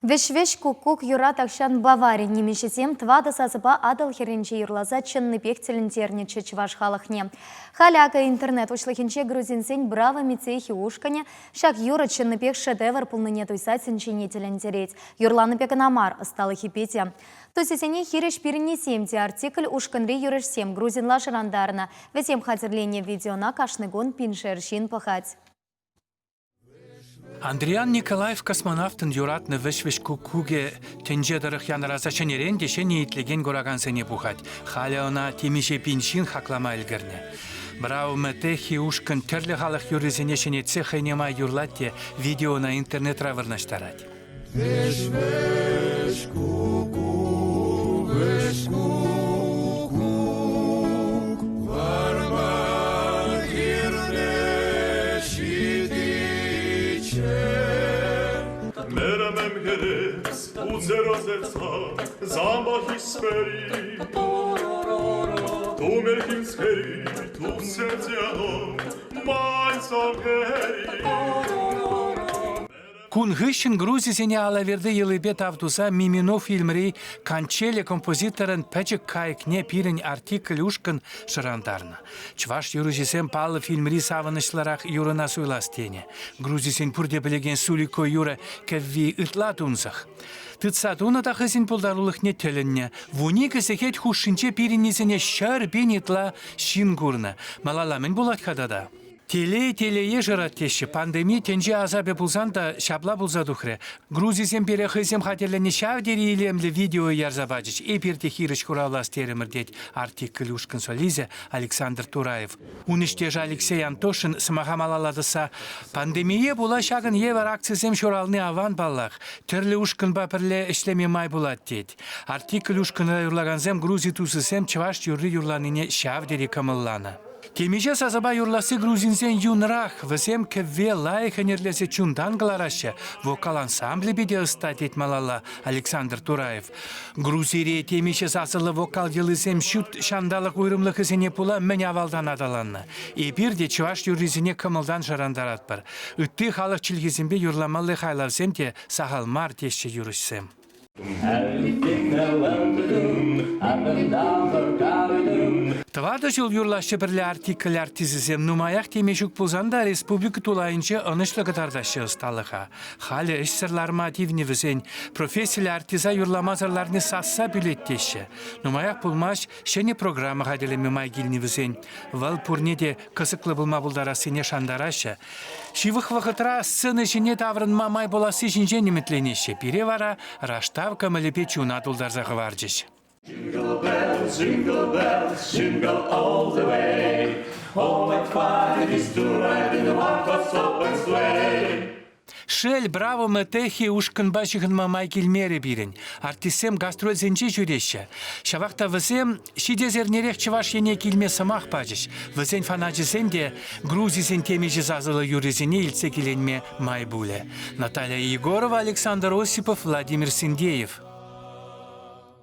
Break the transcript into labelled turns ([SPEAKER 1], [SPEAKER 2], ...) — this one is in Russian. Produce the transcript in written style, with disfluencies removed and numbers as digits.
[SPEAKER 1] Веш кукук юра такшан Бавария немешесем твада сазыба адал херенче юрлаза чынны пехтелінтернече чываш халықне. Халяка интернет ушлыхенче грузинсен браво мицехи ушкане, шак юра чынны пех шедевр пулныне туйсатсенчене телентереть. Юрланы пеканамар сталы хипете. Тусесене хиреш перенесемте артикль ушканри юрешсем грузинла шарандарна. Весем хатерление видеона кашныгон пиншершин пахать.
[SPEAKER 2] Андриан Николаев космонавтын юратны вешвеш кукуге тенжедырых янразаченерен дешене итлеген горагансене бухать. Халя она темише пиншин хаклама илгерне. Брау метехи ушкан терлі халық юризене шене цехайнема юрлатте видео на интернет равырнаштарать.
[SPEAKER 3] Веш куку, веш куку. Uzero serca, zamba hisperi, tu merkim skeri, tu serciano, пальцом гери.
[SPEAKER 2] Кун гыщен грузисене алаверды елыбет автуза Миминов фильмри канчеле композиторын пәчік кайыкне пирен артикль ушкын шырандарна. Чваш юрузисен палы фильмри савынышларах юрына суйластене. Грузисен пурде білеген сулико юра кәвви ытла тунзах. Тыцатуна тахысен пулдарулых не теленне. Вуни кісекет хушинче пиренесене шар бенетла шингурна. Малаламен булат хадада. Теле жыраттеші пандемия тенже азабе булзанда шабла булзадухре. Грузисем перехысем хателлене шавдери илемлі видео ярзабадыч. Эпирте хирыш куралас теремірдет артикль ушкын солизе Александр Тураев. Уныштеж Алексей Антошин смахамалаладыса. Пандемия була шагын евар акцизем шуралны аван баллах. Терлі ушкын бапірле ішлеме май булат дед. Артикль ушкын юрлаганзем Грузи тусысем чваш юрри юрланыне шавдери камылланы. Темиже сазаба юрласы грузинсен юнрах, весем кеве лайханерлесе чундан глараще, вокал ансамбле биде ыстать етмалала Александр Тураев. Грузире темиже сасылы вокал делысем шут шандалық уйрымлық ізіне пула мен авалдан адаланны. И бирде чуваш юризіне кымылдан жарандарат бар. Үтті халық чилгезімбе юрламалы хайларсем те сахалмар тешче юрышсем. Твада жыл юрлашы бірлі артикль артизізем нумаяқ темешік бұлзанда республика тулайынчы ұнышлы ғытардашы ұсталыға. Халі іш сырларма тивні візен, профессиялі артиза юрламазырларны сасса білеттеші. Нумаяқ бұлмаш шені программа ғаделеме майгілні візен. Вал пурнеде кысықлы бұлма бұлдарасыне шандарашы. Шивық вақытра сыны жіне таврын мамай боласы жінже неметленеші. Пире вара раштавка міліпечу надулдарзағы варжыш.
[SPEAKER 4] Jingle bells, jingle all the way. Oh, what fun it is to ride in the one-horse open sleigh.
[SPEAKER 2] Шель браво метехи ушкын башығын мамай келмері бирен. Артисем гастроль зенче жүреші. Шавақта візем шидезернерек чываш ене келме сымақ бажыш. Візен фанажысем де грузисен темежі зазылы юрезіне илсе келенме май буле. Наталья Егорова, Александр Осипов, Владимир Синдеев.